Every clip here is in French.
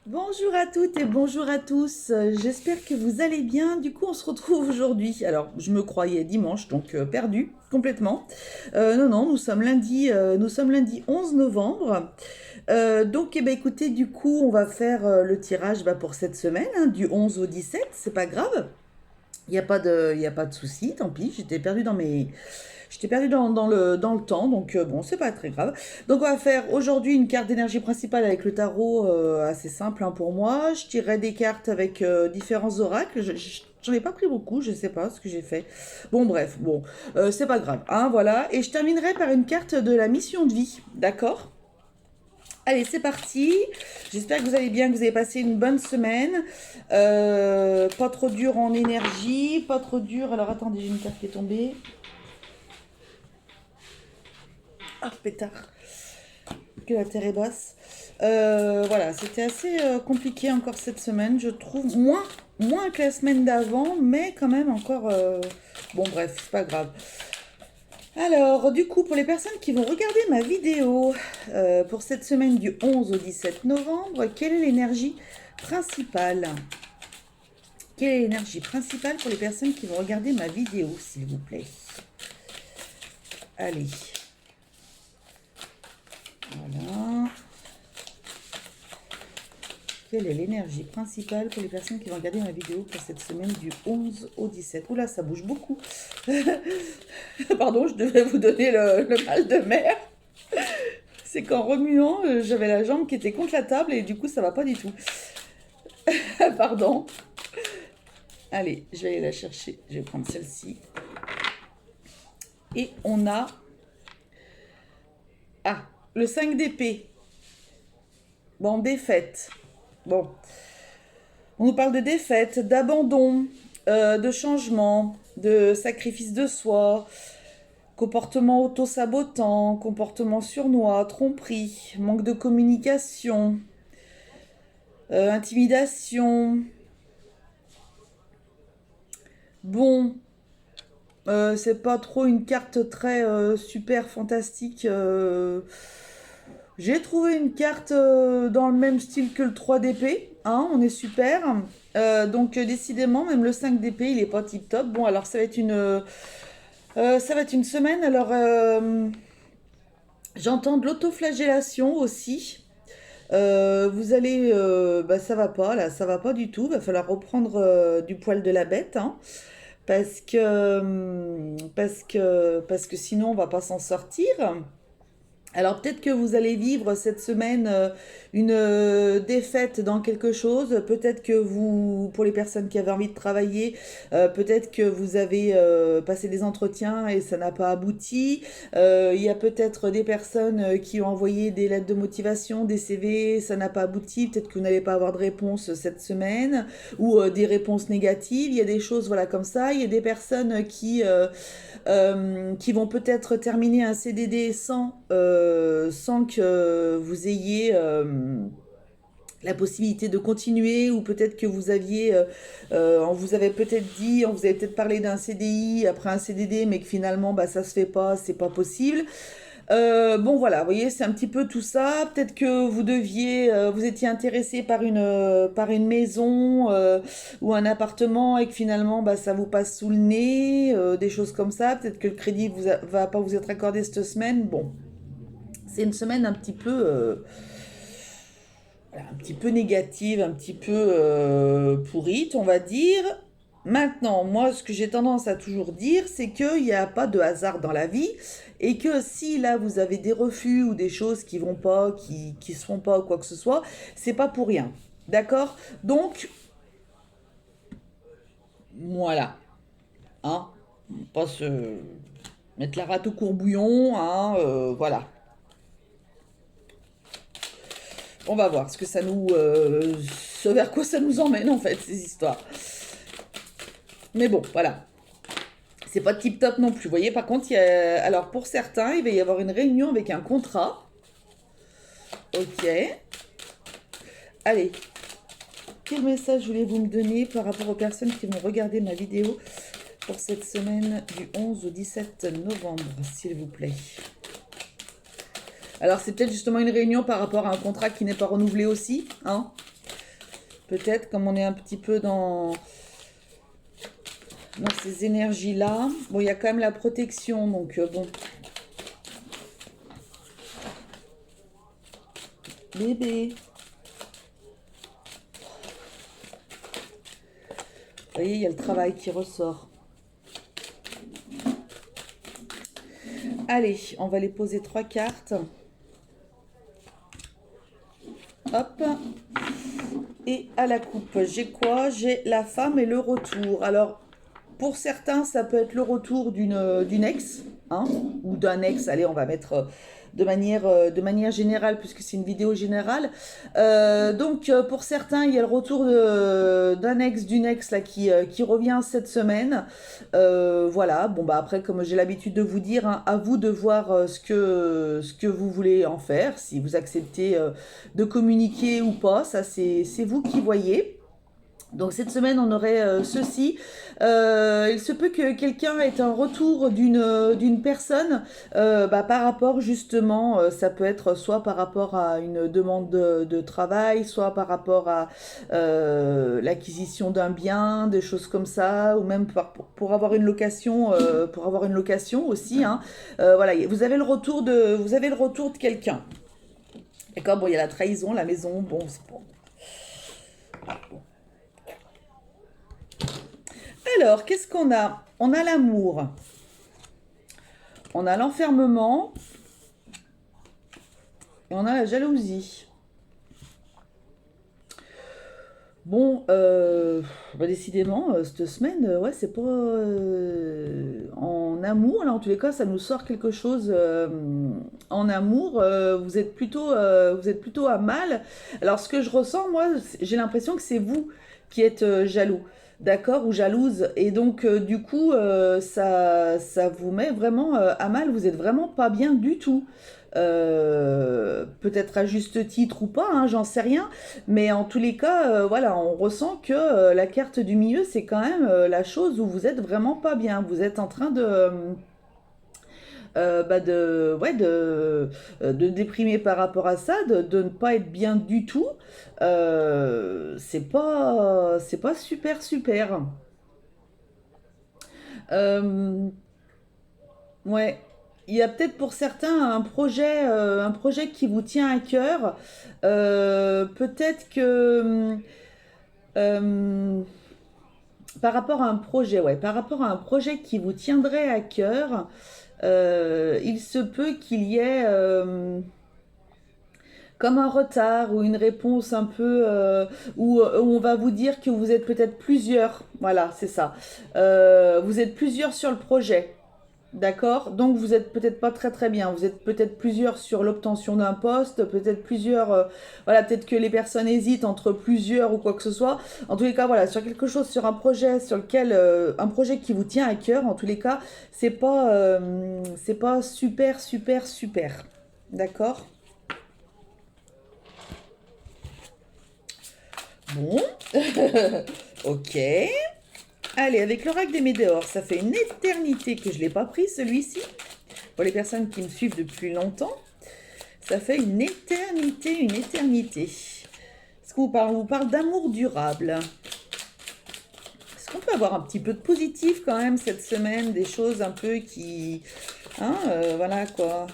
Bonjour à toutes et bonjour à tous. J'espère que vous allez bien. Du coup, on se retrouve aujourd'hui. Alors, je me croyais dimanche, donc perdu complètement. Non, nous sommes lundi 11 novembre. Donc, eh ben, écoutez, du coup, on va faire le tirage pour cette semaine, hein, du 11 au 17. C'est pas grave. Il y a pas de souci, tant pis. J'étais perdu dans le temps, donc bon, c'est pas très grave. Donc on va faire aujourd'hui une carte d'énergie principale avec le tarot, assez simple hein, pour moi. Je tirerai des cartes avec différents oracles. J'en ai pas pris beaucoup, je sais pas ce que j'ai fait. Bon, bref, bon, c'est pas grave, hein, voilà. Et je terminerai par une carte de la mission de vie, d'accord? Allez, c'est parti. J'espère que vous allez bien, que vous avez passé une bonne semaine. Pas trop dur en énergie, pas trop dur. Alors attendez, j'ai une carte qui est tombée. Ah, pétard, que la terre est basse. Voilà, c'était assez compliqué encore cette semaine, je trouve. Moins que la semaine d'avant, mais quand même encore... Bon, bref, c'est pas grave. Alors, du coup, pour les personnes qui vont regarder ma vidéo pour cette semaine du 11 au 17 novembre, quelle est l'énergie principale? Quelle est l'énergie principale pour les personnes qui vont regarder ma vidéo, s'il vous plaît? Allez. Voilà. Quelle est l'énergie principale pour les personnes qui vont regarder ma vidéo pour cette semaine du 11 au 17? Oula, ça bouge beaucoup. Pardon, je devais vous donner le mal de mer. C'est qu'en remuant, j'avais la jambe qui était contre la table et du coup, ça va pas du tout. Pardon. Allez, je vais aller la chercher. Je vais prendre celle-ci. Et on a... Ah, le 5 d'épée. Bon, défaite. Bon. On nous parle de défaite, d'abandon, de changement, de sacrifice de soi, comportement auto-sabotant, comportement sournois, tromperie, manque de communication, intimidation. Bon, c'est pas trop une carte très super fantastique. J'ai trouvé une carte dans le même style que le 3 d'épée. Hein, on est super. Donc décidément, même le 5 d'épée, il est pas tip top. Bon, alors ça va être une semaine. Alors j'entends de l'autoflagellation aussi. Vous allez, ça va pas là, ça va pas du tout. Va falloir reprendre du poil de la bête, hein, parce que sinon on va pas s'en sortir. Alors peut-être que vous allez vivre cette semaine une défaite dans quelque chose. Peut-être que vous, pour les personnes qui avaient envie de travailler, peut-être que vous avez passé des entretiens et ça n'a pas abouti. Il y a peut-être des personnes qui ont envoyé des lettres de motivation, des CV, ça n'a pas abouti. Peut-être que vous n'allez pas avoir de réponse cette semaine ou des réponses négatives. Il y a des choses voilà comme ça. Il y a des personnes qui vont peut-être terminer un CDD sans que vous ayez la possibilité de continuer, ou peut-être que vous aviez, on vous avait peut-être dit, on vous avait peut-être parlé d'un CDI après un CDD, mais que finalement ça se fait pas, c'est pas possible. Bon voilà, vous voyez, c'est un petit peu tout ça. Peut-être que vous étiez intéressé par une maison ou un appartement et que finalement ça vous passe sous le nez, des choses comme ça. Peut-être que le crédit va pas vous être accordé cette semaine. Bon, c'est une semaine un petit peu négative, un petit peu pourrite, on va dire. Maintenant, moi, ce que j'ai tendance à toujours dire, c'est qu'il n'y a pas de hasard dans la vie et que si là vous avez des refus ou des choses qui vont pas, qui se font pas ou quoi que ce soit, c'est pas pour rien. D'accord? Donc, voilà. Hein? Pas se mettre la rate au courbouillon, hein, voilà. On va voir ce vers quoi ça nous emmène en fait, ces histoires. Mais bon, voilà. C'est pas tip top non plus. Vous voyez, par contre, alors pour certains, il va y avoir une réunion avec un contrat. Ok. Allez. Quel message voulez-vous me donner par rapport aux personnes qui vont regarder ma vidéo pour cette semaine du 11 au 17 novembre, s'il vous plaît? Alors, c'est peut-être justement une réunion par rapport à un contrat qui n'est pas renouvelé aussi, hein? Peut-être comme on est un petit peu dans ces énergies-là. Bon, il y a quand même la protection, donc bon. Bébé. Vous voyez, il y a le travail qui ressort. Allez, on va les poser 3 cartes. Hop. Et à la coupe, j'ai quoi? J'ai la femme et le retour. Alors, pour certains, ça peut être le retour d'une ex, hein, ou d'un ex. Allez, on va mettre de manière générale, puisque c'est une vidéo générale. Donc, pour certains, il y a le retour d'un ex, d'une ex là, qui revient cette semaine. Voilà, bon, bah après, comme j'ai l'habitude de vous dire, hein, à vous de voir ce que vous voulez en faire, si vous acceptez de communiquer ou pas, ça c'est vous qui voyez. Donc cette semaine, on aurait ceci. Il se peut que quelqu'un ait un retour d'une personne par rapport justement, ça peut être soit par rapport à une demande de travail, soit par rapport à l'acquisition d'un bien, des choses comme ça, ou même pour avoir une location, aussi. Hein. Voilà, vous avez le retour de quelqu'un. D'accord, bon, il y a la trahison, la maison, bon, c'est bon. Alors, qu'est-ce qu'on a? On a l'amour, on a l'enfermement et on a la jalousie. Bon, décidément, cette semaine, ouais, c'est pas en amour. Là, en tous les cas, ça nous sort quelque chose en amour. Vous êtes plutôt à mal. Alors, ce que je ressens, moi, j'ai l'impression que c'est vous qui êtes jaloux. D'accord, ou jalouse, et donc du coup ça vous met vraiment à mal, vous êtes vraiment pas bien du tout. Peut-être à juste titre ou pas, hein, j'en sais rien, mais en tous les cas, voilà, on ressent que la carte du milieu, c'est quand même la chose où vous êtes vraiment pas bien. Vous êtes en train de déprimer par rapport à ça, de ne pas être bien du tout. C'est pas super super. Euh, ouais. Il y a peut-être pour certains un projet qui vous tient à cœur. Peut-être que euh, par rapport à un projet, ouais, par rapport à un projet qui vous tiendrait à cœur, il se peut qu'il y ait comme un retard ou une réponse un peu où on va vous dire que vous êtes peut-être plusieurs. Voilà, c'est ça. Vous êtes plusieurs sur le projet. D'accord? Donc vous êtes peut-être pas très très bien. Vous êtes peut-être plusieurs sur l'obtention d'un poste, peut-être plusieurs. Voilà, peut-être que les personnes hésitent entre plusieurs ou quoi que ce soit. En tous les cas, voilà, sur quelque chose, sur un projet sur lequel un projet qui vous tient à cœur. En tous les cas, c'est pas super super super. D'accord? Bon, ok. Allez, avec l'oracle des Météores, ça fait une éternité que je ne l'ai pas pris celui-ci. Pour les personnes qui me suivent depuis longtemps, ça fait une éternité, une éternité. Est-ce qu'on vous parle d'amour durable? Est-ce qu'on peut avoir un petit peu de positif quand même cette semaine, des choses un peu qui... Hein, voilà quoi.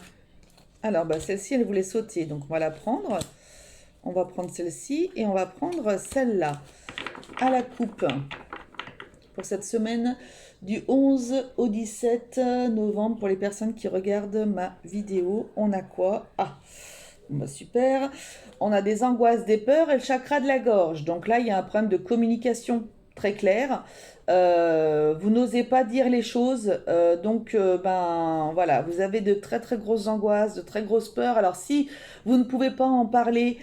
Alors, bah, celle-ci, elle voulait sauter, donc on va la prendre. On va prendre celle-ci et on va prendre celle-là. À la coupe. Pour cette semaine du 11 au 17 novembre, pour les personnes qui regardent ma vidéo, on a quoi? Ah, bah super. On a des angoisses, des peurs et le chakra de la gorge. Donc là, il y a un problème de communication très clair. Vous n'osez pas dire les choses, donc ben voilà, vous avez de très très grosses angoisses, de très grosses peurs. Alors si vous ne pouvez pas en parler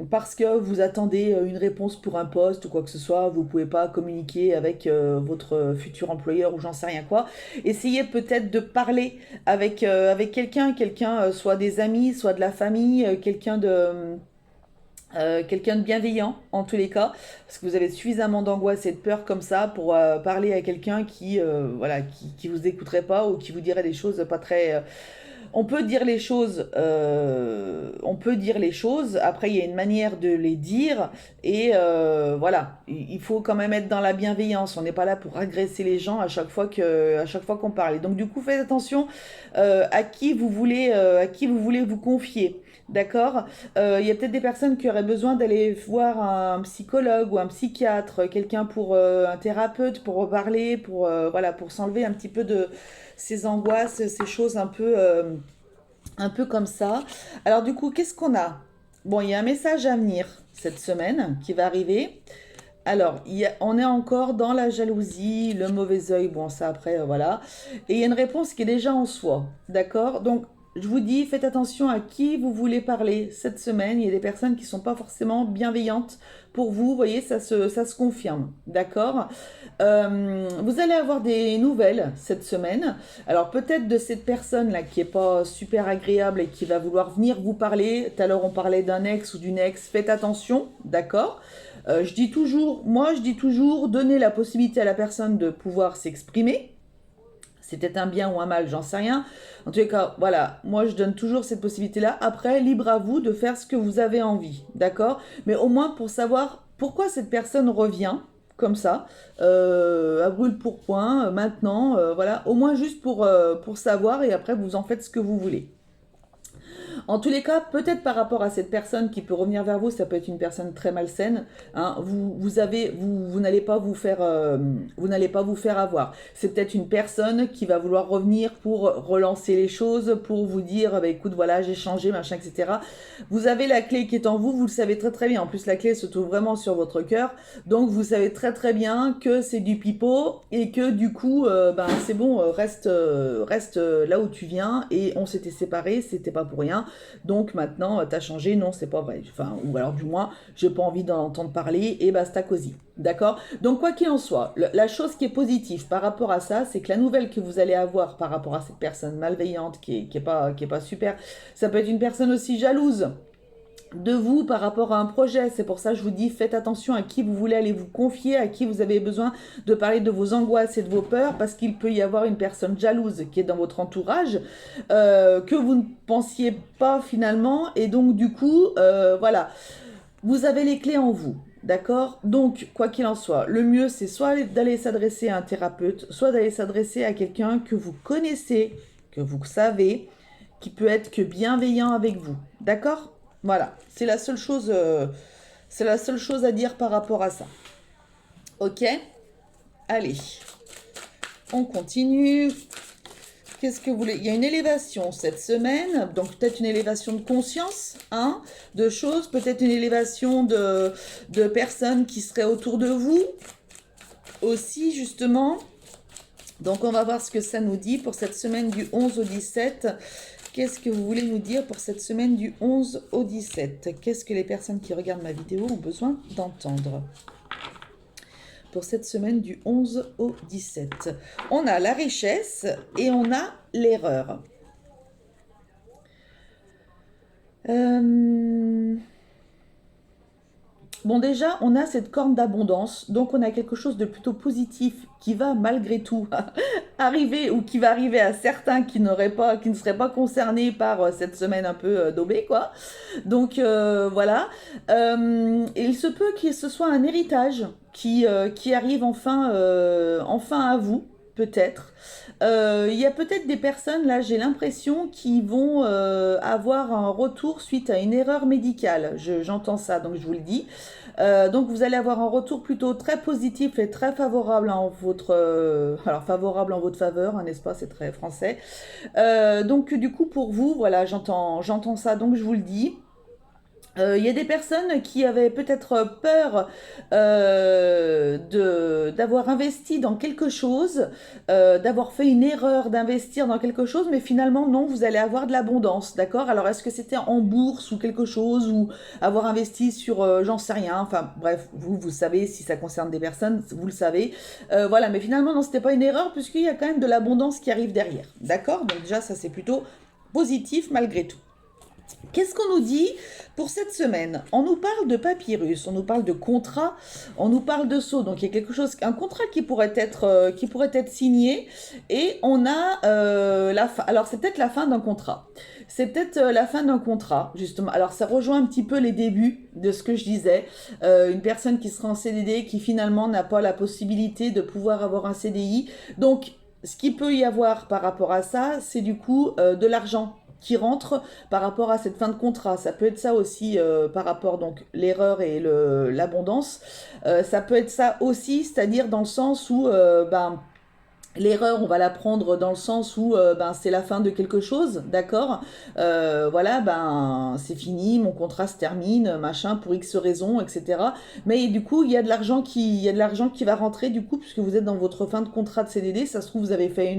parce que vous attendez une réponse pour un poste ou quoi que ce soit, vous ne pouvez pas communiquer avec votre futur employeur ou j'en sais rien quoi. Essayez peut-être de parler avec quelqu'un, soit des amis, soit de la famille, quelqu'un de bienveillant en tous les cas, parce que vous avez suffisamment d'angoisse et de peur comme ça pour parler à quelqu'un qui voilà qui vous écouterait pas ou qui vous dirait des choses On peut dire les choses, on peut dire les choses. Après, il y a une manière de les dire et voilà. Il faut quand même être dans la bienveillance. On n'est pas là pour agresser les gens à chaque fois qu'on parle. Et donc, du coup, faites attention à qui vous voulez vous confier. D'accord? Il y a peut-être des personnes qui auraient besoin d'aller voir un psychologue ou un psychiatre, quelqu'un pour un thérapeute pour reparler, pour voilà, pour s'enlever un petit peu de ces angoisses, ces choses un peu comme ça. Alors du coup, qu'est-ce qu'on a? Bon, il y a un message à venir cette semaine qui va arriver. Alors, on est encore dans la jalousie, le mauvais œil, bon ça après, voilà. Et il y a une réponse qui est déjà en soi, d'accord? Donc, je vous dis, faites attention à qui vous voulez parler cette semaine. Il y a des personnes qui ne sont pas forcément bienveillantes pour vous, vous voyez, ça se confirme, d'accord? Vous allez avoir des nouvelles cette semaine. Alors peut-être de cette personne-là qui est pas super agréable et qui va vouloir venir vous parler. Tout à l'heure on parlait d'un ex ou d'une ex. Faites attention, d'accord? Je dis toujours, donnez la possibilité à la personne de pouvoir s'exprimer. C'est peut-être un bien ou un mal, j'en sais rien. En tous les cas, voilà, moi je donne toujours cette possibilité-là. Après, libre à vous de faire ce que vous avez envie, d'accord? Mais au moins pour savoir pourquoi cette personne revient comme ça, à brûle pour point, maintenant, voilà, au moins juste pour savoir et après vous en faites ce que vous voulez. En tous les cas, peut-être par rapport à cette personne qui peut revenir vers vous, ça peut être une personne très malsaine. Hein, vous n'allez pas vous n'allez pas vous faire avoir. C'est peut-être une personne qui va vouloir revenir pour relancer les choses, pour vous dire, bah, écoute, voilà, j'ai changé, machin, etc. Vous avez la clé qui est en vous, vous le savez très très bien. En plus, la clé se trouve vraiment sur votre cœur, donc vous savez très très bien que c'est du pipeau et que du coup, ben c'est bon, reste là où tu viens et on s'était séparés, c'était pas pour rien. Donc maintenant, t'as changé, non, c'est pas vrai. Enfin, ou alors du moins, j'ai pas envie d'en entendre parler et basta cosy. D'accord? Donc quoi qu'il en soit, la chose qui est positive par rapport à ça, c'est que la nouvelle que vous allez avoir par rapport à cette personne malveillante qui est pas super, ça peut être une personne aussi jalouse de vous par rapport à un projet. C'est pour ça que je vous dis, faites attention à qui vous voulez aller vous confier, à qui vous avez besoin de parler de vos angoisses et de vos peurs, parce qu'il peut y avoir une personne jalouse qui est dans votre entourage, que vous ne pensiez pas finalement, et donc du coup, voilà, vous avez les clés en vous. D'accord? Donc, quoi qu'il en soit, le mieux, c'est soit d'aller s'adresser à un thérapeute, soit d'aller s'adresser à quelqu'un que vous connaissez, que vous savez, qui peut être que bienveillant avec vous. D'accord? Voilà, c'est la seule chose à dire par rapport à ça. Ok? Allez, on continue. Qu'est-ce que vous voulez? Il y a une élévation cette semaine, donc peut-être une élévation de conscience, hein, de choses, peut-être une élévation de personnes qui seraient autour de vous aussi, justement. Donc, on va voir ce que ça nous dit pour cette semaine du 11 au 17. Qu'est-ce que vous voulez nous dire pour cette semaine du 11 au 17? Qu'est-ce que les personnes qui regardent ma vidéo ont besoin d'entendre pour cette semaine du 11 au 17? On a la richesse et on a l'erreur. Bon, déjà, on a cette corne d'abondance, donc on a quelque chose de plutôt positif qui va malgré tout arriver ou qui va arriver à certains qui qui ne seraient pas concernés par cette semaine un peu daubée, quoi. Donc voilà. Et il se peut que ce soit un héritage qui arrive enfin à vous, peut-être. Il y a peut-être des personnes, là, j'ai l'impression, qui vont avoir un retour suite à une erreur médicale. J'entends ça, donc je vous le dis. Donc vous allez avoir un retour plutôt très positif et très favorable en votre... alors favorable en votre faveur, hein, n'est-ce pas? C'est très français. Donc du coup, pour vous, voilà, j'entends ça, donc je vous le dis. Il y a des personnes qui avaient peut-être peur d'avoir investi dans quelque chose, d'avoir fait une erreur d'investir dans quelque chose, mais finalement non, vous allez avoir de l'abondance, d'accord? Alors est-ce que c'était en bourse ou quelque chose, ou avoir investi sur, j'en sais rien, enfin bref, vous savez, si ça concerne des personnes, vous le savez. Voilà, mais finalement non, c'était pas une erreur, puisqu'il y a quand même de l'abondance qui arrive derrière, d'accord? Donc déjà, ça c'est plutôt positif malgré tout. Qu'est-ce qu'on nous dit pour cette semaine? On nous parle de papyrus, on nous parle de contrat, on nous parle de sceau. Donc il y a quelque chose, un contrat qui pourrait être signé, et on a la fin. Alors c'est peut-être la fin d'un contrat. C'est peut-être la fin d'un contrat, justement. Alors ça rejoint un petit peu les débuts de ce que je disais. Une personne qui sera en CDD, qui finalement n'a pas la possibilité de pouvoir avoir un CDI. Donc ce qu'il peut y avoir par rapport à ça, c'est du coup de l'argent qui rentre par rapport à cette fin de contrat. Ça peut être ça aussi par rapport, donc, l'erreur et l'abondance. Ça peut être ça aussi, c'est-à-dire dans le sens où ben, l'erreur, on va la prendre dans le sens où ben, c'est la fin de quelque chose, d'accord. Voilà, ben c'est fini, mon contrat se termine, machin, pour X raisons, etc. Mais du coup, il y a de l'argent qui va rentrer, du coup, puisque vous êtes dans votre fin de contrat de CDD. Ça se trouve, vous avez fait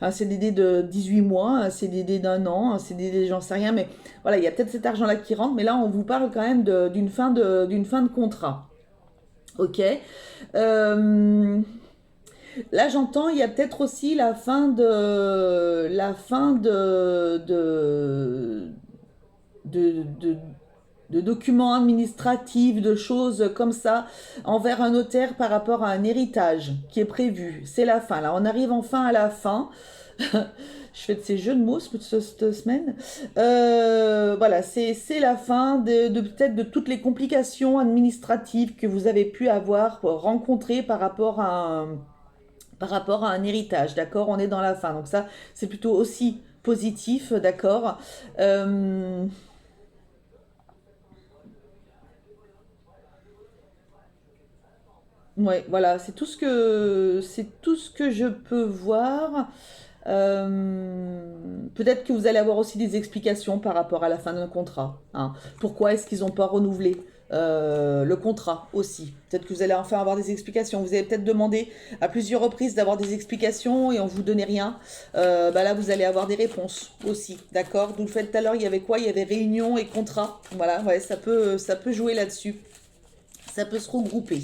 un CDD de 18 mois, un CDD d'un an, un CDD, j'en sais rien, mais voilà, il y a peut-être cet argent-là qui rentre, mais là, on vous parle quand même d'une fin de contrat. Ok. Euh, Là, j'entends, il y a peut-être aussi de, de, de documents administratifs, de choses comme ça, envers un notaire par rapport à un héritage qui est prévu. C'est la fin. Là, on arrive enfin à la fin. Je fais de ces jeux de mots cette semaine. Voilà, c'est la fin peut-être de toutes les complications administratives que vous avez pu avoir rencontrées par rapport à un héritage, d'accord? On est dans la fin, donc ça, c'est plutôt aussi positif, d'accord? Euh, ouais, voilà, c'est tout ce que je peux voir. Peut-être que vous allez avoir aussi des explications par rapport à la fin d'un contrat, hein. Pourquoi est-ce qu'ils n'ont pas renouvelé le contrat aussi? Peut-être que vous allez enfin avoir des explications. Vous avez peut-être demandé à plusieurs reprises d'avoir des explications et on vous donnait rien. Bah là, vous allez avoir des réponses aussi, d'accord? D'où le fait tout à l'heure, il y avait quoi? Il y avait réunion et contrat. Voilà, ouais, ça peut jouer là-dessus. Ça peut se regrouper.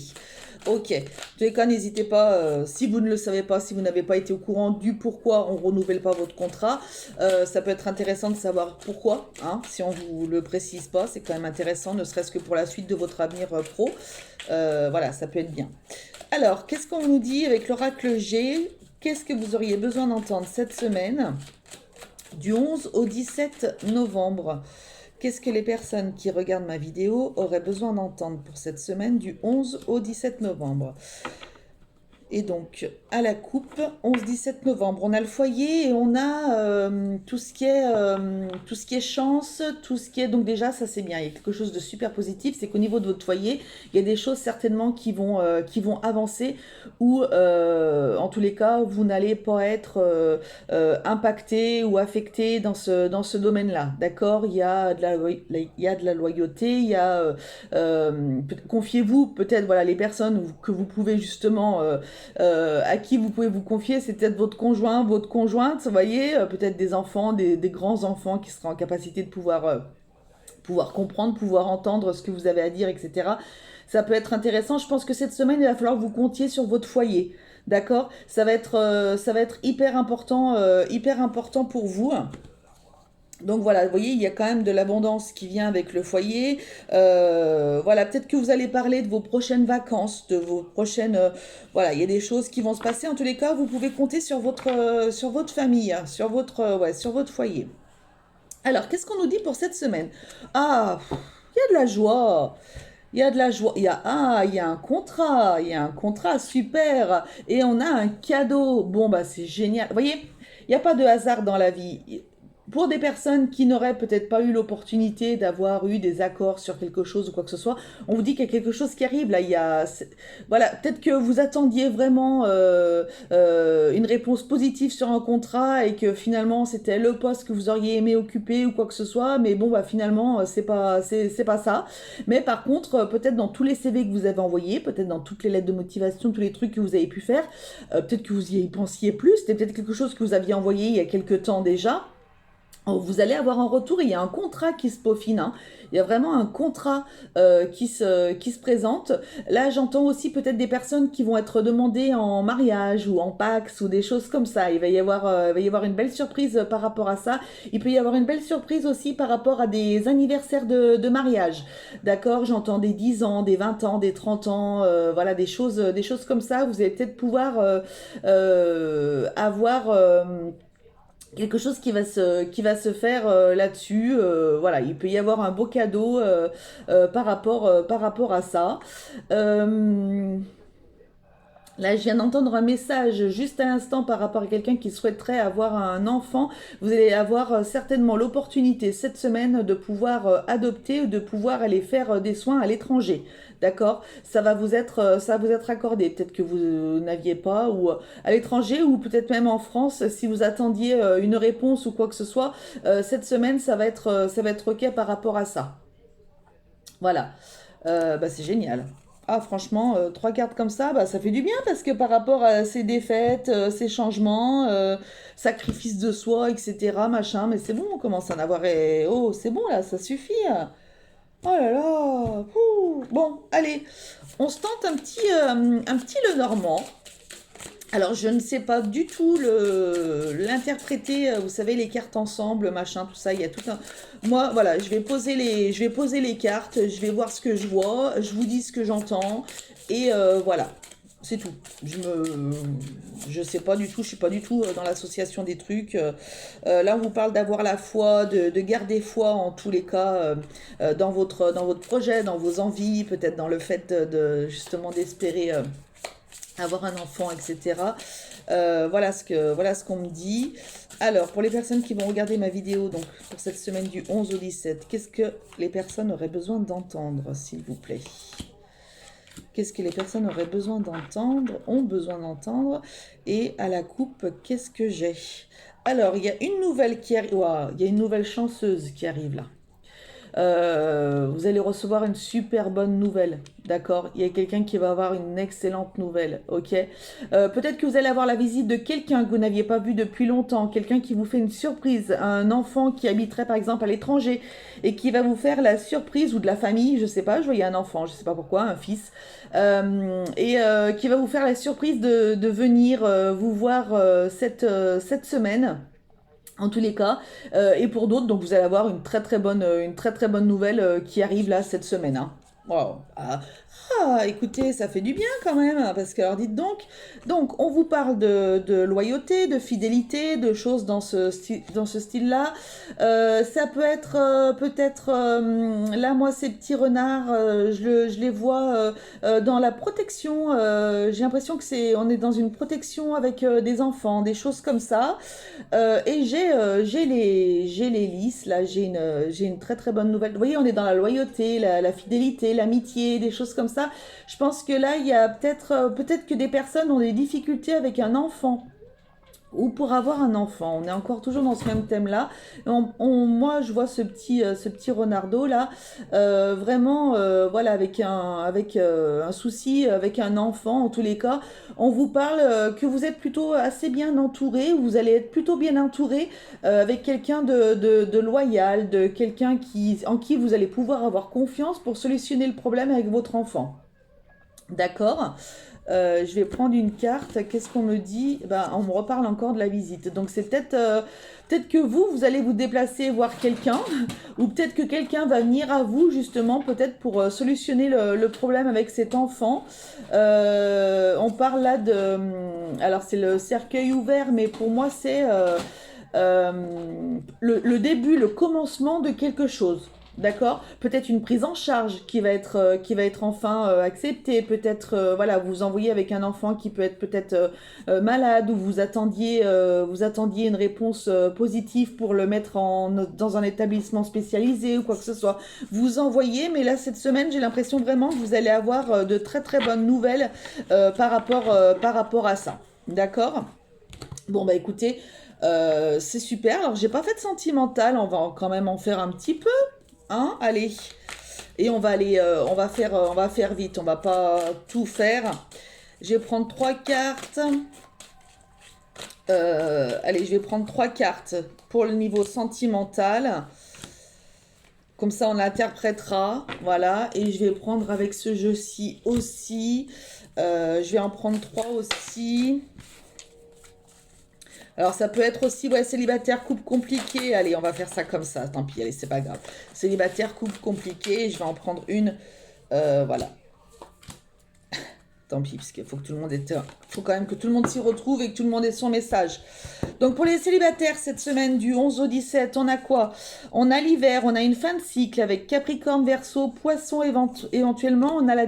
Ok. En tous les cas, n'hésitez pas, si vous ne le savez pas, si vous n'avez pas été au courant du pourquoi on ne renouvelle pas votre contrat, ça peut être intéressant de savoir pourquoi, hein, si on ne vous le précise pas, c'est quand même intéressant, ne serait-ce que pour la suite de votre avenir pro. Voilà, ça peut être bien. Alors, qu'est-ce qu'on nous dit avec l'oracle G? Qu'est-ce que vous auriez besoin d'entendre cette semaine, du 11 au 17 novembre? Qu'est-ce que les personnes qui regardent ma vidéo auraient besoin d'entendre pour cette semaine du 11 au 17 novembre? Et donc, à la coupe, 11-17 novembre, on a le foyer et on a tout ce qui est chance, tout ce qui est... Donc déjà, ça c'est bien, il y a quelque chose de super positif, c'est qu'au niveau de votre foyer, il y a des choses certainement qui vont avancer, ou en tous les cas, vous n'allez pas être impacté ou affecté dans ce domaine-là, d'accord? Il y a de la loyauté, il y a... confiez-vous peut-être, voilà, les personnes que vous pouvez justement... à qui vous pouvez vous confier, c'est peut-être votre conjoint, votre conjointe, vous voyez, peut-être des enfants, des grands-enfants qui seraient en capacité de pouvoir comprendre, pouvoir entendre ce que vous avez à dire, etc. Ça peut être intéressant. Je pense que cette semaine, il va falloir que vous comptiez sur votre foyer. D'accord? Ça va être hyper important pour vous. Donc voilà, vous voyez, il y a quand même de l'abondance qui vient avec le foyer. Voilà, peut-être que vous allez parler de vos prochaines vacances, de vos prochaines... voilà, il y a des choses qui vont se passer. En tous les cas, vous pouvez compter sur votre famille, hein, ouais, sur votre foyer. Alors, qu'est-ce qu'on nous dit pour cette semaine? Ah, il y a de la joie. Il y a de la joie. Il y a un contrat. Il y a un contrat, super. Et on a un cadeau. Bon, bah, c'est génial. Vous voyez, il n'y a pas de hasard dans la vie. Pour des personnes qui n'auraient peut-être pas eu l'opportunité d'avoir eu des accords sur quelque chose ou quoi que ce soit, on vous dit qu'il y a quelque chose qui arrive. Là, voilà, peut-être que vous attendiez vraiment une réponse positive sur un contrat et que finalement c'était le poste que vous auriez aimé occuper ou quoi que ce soit, mais bon, bah finalement c'est pas ça. Mais par contre, peut-être dans tous les CV que vous avez envoyés, peut-être dans toutes les lettres de motivation, tous les trucs que vous avez pu faire, peut-être que vous y pensiez plus. C'était peut-être quelque chose que vous aviez envoyé il y a quelque temps déjà. Vous allez avoir un retour, il y a un contrat qui se peaufine, hein. Il y a vraiment un contrat qui se présente. Là, j'entends aussi peut-être des personnes qui vont être demandées en mariage ou en Pacs ou des choses comme ça. Il va y avoir une belle surprise par rapport à ça. Il peut y avoir une belle surprise aussi par rapport à des anniversaires de mariage. D'accord? J'entends des 10 ans, des 20 ans, des 30 ans, voilà, des choses comme ça. Vous allez peut-être pouvoir avoir quelque chose qui va se faire là-dessus. Voilà, il peut y avoir un beau cadeau par rapport à ça. Euh, Là, je viens d'entendre un message juste à l'instant par rapport à quelqu'un qui souhaiterait avoir un enfant. Vous allez avoir certainement l'opportunité cette semaine de pouvoir adopter ou de pouvoir aller faire des soins à l'étranger. D'accord? Ça va vous être accordé. Peut-être que vous n'aviez pas, ou à l'étranger, ou peut-être même en France, si vous attendiez une réponse ou quoi que ce soit, cette semaine, ça va être OK par rapport à ça. Voilà. Bah, c'est génial. Ah, franchement, trois cartes comme ça, bah, ça fait du bien parce que par rapport à ces défaites, ces changements, sacrifice de soi, etc., machin, mais c'est bon, on commence à en avoir. Oh, c'est bon là, ça suffit. Oh là là. Ouh. Bon, allez, on se tente un petit Lenormand. Alors, je ne sais pas du tout l'interpréter, vous savez, les cartes ensemble, machin, tout ça, il y a tout un... Moi, voilà, je vais poser les cartes, je vais voir ce que je vois, je vous dis ce que j'entends, et voilà, c'est tout. Je sais pas du tout, je suis pas du tout dans l'association des trucs. Là, on vous parle d'avoir la foi, de garder foi en tous les cas dans votre projet, dans vos envies, peut-être dans le fait justement d'espérer avoir un enfant, etc. Voilà ce qu'on me dit. Alors, pour les personnes qui vont regarder ma vidéo, donc pour cette semaine du 11 au 17, qu'est-ce que les personnes auraient besoin d'entendre, s'il vous plaît? Qu'est-ce que les personnes auraient besoin d'entendre, ont besoin d'entendre? Et à la coupe, qu'est-ce que j'ai? Alors, il y a une nouvelle qui arrive. Ouah, il y a une nouvelle chanceuse qui arrive là. Vous allez recevoir une super bonne nouvelle, d'accord? Il y a quelqu'un qui va avoir une excellente nouvelle, ok? Peut-être que vous allez avoir la visite de quelqu'un que vous n'aviez pas vu depuis longtemps, quelqu'un qui vous fait une surprise, un enfant qui habiterait par exemple à l'étranger et qui va vous faire la surprise, ou de la famille, je sais pas, je voyais un enfant, je sais pas pourquoi, un fils, qui va vous faire la surprise de venir vous voir cette semaine. En tous les cas, et pour d'autres, donc vous allez avoir une très bonne nouvelle qui arrive là cette semaine, hein. Wow. Écoutez, ça fait du bien quand même, hein, parce que alors dites donc on vous parle de loyauté, de fidélité, de choses dans ce style-là. Ça peut être peut-être là moi ces petits renards, je les vois dans la protection. J'ai l'impression que on est dans une protection avec des enfants, des choses comme ça. Et j'ai les lys, là, j'ai une très bonne nouvelle. Vous voyez, on est dans la loyauté, la fidélité, l'amitié, des choses comme ça. Je pense que là, il y a peut-être que des personnes ont des difficultés avec un enfant ou pour avoir un enfant. On est encore toujours dans ce même thème-là. Moi, je vois ce petit renardeau là, vraiment, voilà, avec un souci, avec un enfant. En tous les cas, on vous parle que vous êtes plutôt assez bien entouré, ou vous allez être plutôt bien entouré avec quelqu'un de loyal, de quelqu'un en qui vous allez pouvoir avoir confiance pour solutionner le problème avec votre enfant. D'accord? Je vais prendre une carte. Qu'est-ce qu'on me dit? Ben, on me reparle encore de la visite. Donc c'est peut-être que vous allez vous déplacer voir quelqu'un, ou peut-être que quelqu'un va venir à vous justement, peut-être pour solutionner le problème avec cet enfant. On parle là alors c'est le cercueil ouvert, mais pour moi c'est le début, le commencement de quelque chose. D'accord? Peut-être une prise en charge qui va être enfin acceptée. Peut-être, voilà, vous envoyez avec un enfant qui peut être peut-être malade, ou vous attendiez une réponse positive pour le mettre dans un établissement spécialisé ou quoi que ce soit. Vous envoyez, mais là, cette semaine, j'ai l'impression vraiment que vous allez avoir de très bonnes nouvelles par rapport à ça. D'accord? Bon, bah écoutez, c'est super. Alors, j'ai pas fait de sentimental, on va quand même en faire un petit peu. Hein, allez, et on va faire vite, on va pas tout faire. Je vais prendre trois cartes. Allez, je vais prendre 3 cartes pour le niveau sentimental. Comme ça, on interprétera. Voilà. Et je vais prendre avec ce jeu-ci aussi. Je vais en prendre 3 aussi. Alors, ça peut être aussi, ouais, célibataire, couple compliqué. Allez, on va faire ça comme ça. Tant pis, allez, c'est pas grave. Célibataire, couple compliqué. Je vais en prendre une. Voilà. Tant pis, parce qu'il faut que tout le monde faut quand même que tout le monde s'y retrouve et que tout le monde ait son message. Donc pour les célibataires, cette semaine du 11 au 17, on a quoi? On a l'hiver, on a une fin de cycle avec Capricorne, Verseau, Poisson éventuellement, on a la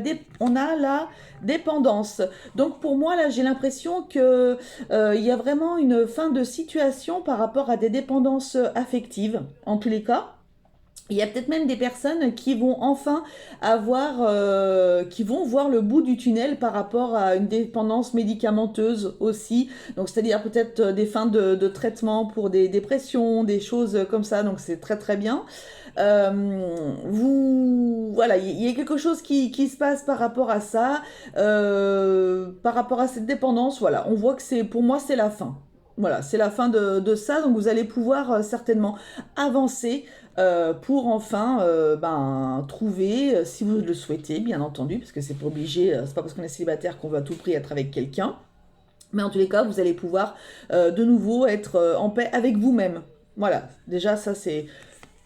dépendance. Donc pour moi, là, j'ai l'impression que il y a vraiment une fin de situation par rapport à des dépendances affectives, en tous les cas. Il y a peut-être même des personnes qui vont enfin qui vont voir le bout du tunnel par rapport à une dépendance médicamenteuse aussi. Donc, c'est-à-dire peut-être des fins de traitement pour des dépressions, des choses comme ça. Donc, c'est très très bien. Voilà, il y a quelque chose qui se passe par rapport à ça, par rapport à cette dépendance. Voilà, on voit que pour moi, c'est la fin. Voilà, c'est la fin de ça. Donc, vous allez pouvoir certainement avancer pour enfin trouver, si vous le souhaitez, bien entendu, parce que c'est pas obligé, c'est pas parce qu'on est célibataire qu'on veut à tout prix être avec quelqu'un, mais en tous les cas, vous allez pouvoir de nouveau être en paix avec vous-même. Voilà, déjà ça c'est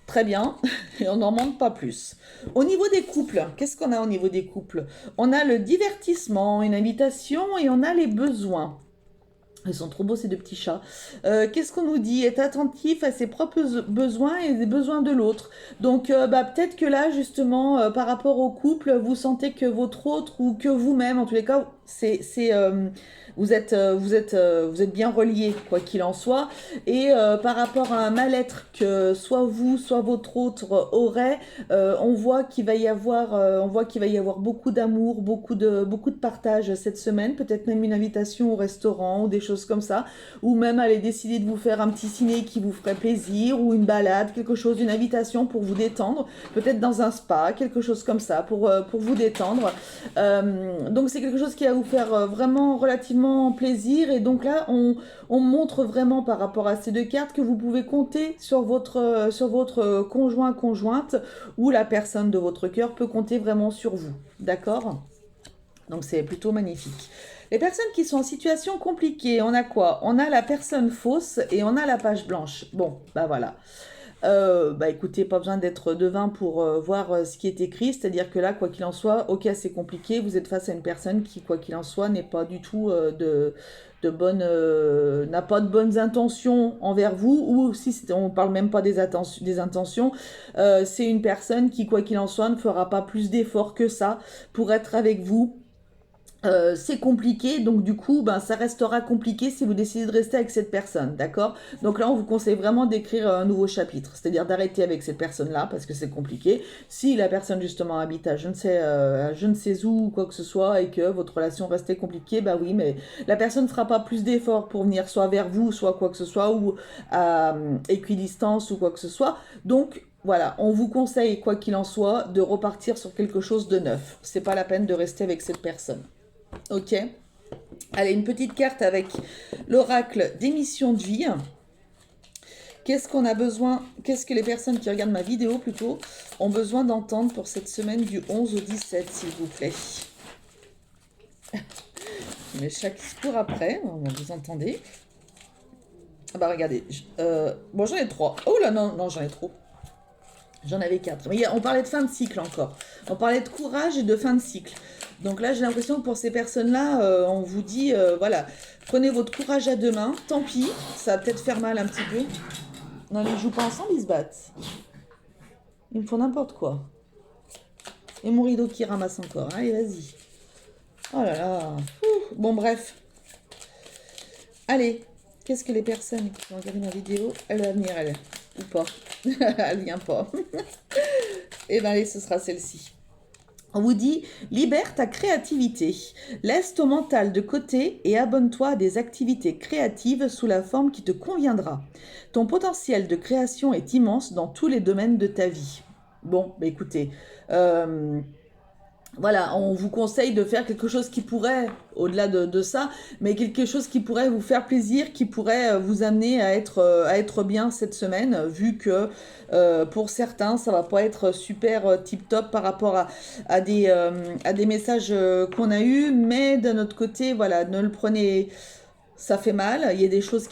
très bien, et on n'en manque pas plus. Au niveau des couples, qu'est-ce qu'on a au niveau des couples? On a le divertissement, une invitation, et on a les besoins. Ils sont trop beaux ces deux petits chats. Qu'est-ce qu'on nous dit? Être attentif à ses propres besoins et les besoins de l'autre. Donc peut-être que là justement par rapport au couple, vous sentez que votre autre ou que vous-même, en tous les cas, vous êtes bien reliés quoi qu'il en soit. Et par rapport à un mal-être que soit vous, soit votre autre aurait, on voit qu'il va y avoir beaucoup d'amour, beaucoup de partage cette semaine. Peut-être même une invitation au restaurant ou des choses comme ça, ou même aller décider de vous faire un petit ciné qui vous ferait plaisir, ou une balade, quelque chose, une invitation pour vous détendre, peut-être dans un spa, quelque chose comme ça, pour vous détendre. Donc c'est quelque chose qui va vous faire vraiment relativement plaisir, et donc là on montre vraiment par rapport à ces deux cartes que vous pouvez compter sur votre conjoint, conjointe, ou la personne de votre cœur peut compter vraiment sur vous, d'accord? Donc c'est plutôt magnifique. Les personnes qui sont en situation compliquée, on a quoi? On a la personne fausse et on a la page blanche. Bon, bah voilà. Écoutez, pas besoin d'être devin pour voir ce qui est écrit, c'est-à-dire que là, quoi qu'il en soit, ok, c'est compliqué, vous êtes face à une personne qui, quoi qu'il en soit, n'est pas du tout n'a pas de bonnes intentions envers vous, ou si on parle même pas des intentions, c'est une personne qui, quoi qu'il en soit, ne fera pas plus d'efforts que ça pour être avec vous. C'est compliqué, donc du coup, ça restera compliqué si vous décidez de rester avec cette personne, d'accord? Donc là, on vous conseille vraiment d'écrire un nouveau chapitre, c'est-à-dire d'arrêter avec cette personne-là, parce que c'est compliqué. Si la personne, justement, habite à je ne sais où, ou quoi que ce soit, et que votre relation restait compliquée, bah oui, mais la personne ne fera pas plus d'efforts pour venir soit vers vous, soit quoi que ce soit, ou à équidistance, ou quoi que ce soit. Donc, voilà, on vous conseille, quoi qu'il en soit, de repartir sur quelque chose de neuf. C'est pas la peine de rester avec cette personne. Ok. Allez, une petite carte avec l'oracle des missions de vie. Qu'est-ce qu'on a besoin, qu'est-ce que les personnes qui regardent ma vidéo plutôt ont besoin d'entendre pour cette semaine du 11 au 17, s'il vous plaît? Mais chaque court après, vous entendez? Ah bah regardez, bon j'en ai 3. Oh là non, j'en ai trop. J'en avais 4. Mais on parlait de fin de cycle encore. On parlait de courage et de fin de cycle. Donc là, j'ai l'impression que pour ces personnes-là, on vous dit, voilà, prenez votre courage à deux mains. Tant pis, ça va peut-être faire mal un petit peu. Non, ils jouent pas ensemble, ils se battent. Ils me font n'importe quoi. Et mon rideau qui ramasse encore. Allez, vas-y. Oh là là. Bon, bref. Allez, qu'est-ce que les personnes qui vont regarder ma vidéo, elle va venir, elle, ou pas? Elle vient pas. Et bien, allez, ce sera celle-ci. On vous dit, libère ta créativité. Laisse ton mental de côté et abonne-toi à des activités créatives sous la forme qui te conviendra. Ton potentiel de création est immense dans tous les domaines de ta vie. Bon, écoutez, Voilà, on vous conseille de faire quelque chose qui pourrait, au-delà de ça, mais quelque chose qui pourrait vous faire plaisir, qui pourrait vous amener à être bien cette semaine, vu que pour certains, ça va pas être super tip-top par rapport à des messages qu'on a eus, mais d'un autre côté, voilà, ne le prenez... Ça fait mal, il y a des choses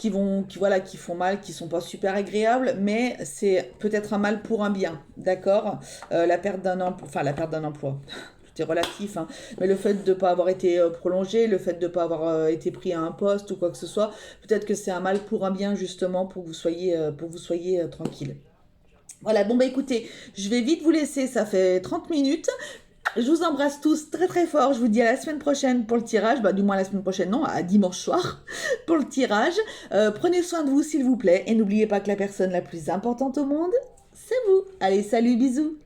voilà, qui font mal, qui sont pas super agréables, mais c'est peut-être un mal pour un bien, d'accord. La perte d'un emploi, enfin la perte d'un emploi, tout est relatif, hein, mais le fait de ne pas avoir été prolongé, le fait de ne pas avoir été pris à un poste ou quoi que ce soit, peut-être que c'est un mal pour un bien justement pour que vous soyez tranquille. Voilà, bon bah écoutez, je vais vite vous laisser, ça fait 30 minutes. Je vous embrasse tous très très fort. Je vous dis à la semaine prochaine pour le tirage. Bah, du moins la semaine prochaine, non, à dimanche soir pour le tirage. Prenez soin de vous s'il vous plaît. Et n'oubliez pas que la personne la plus importante au monde, c'est vous. Allez, salut, bisous.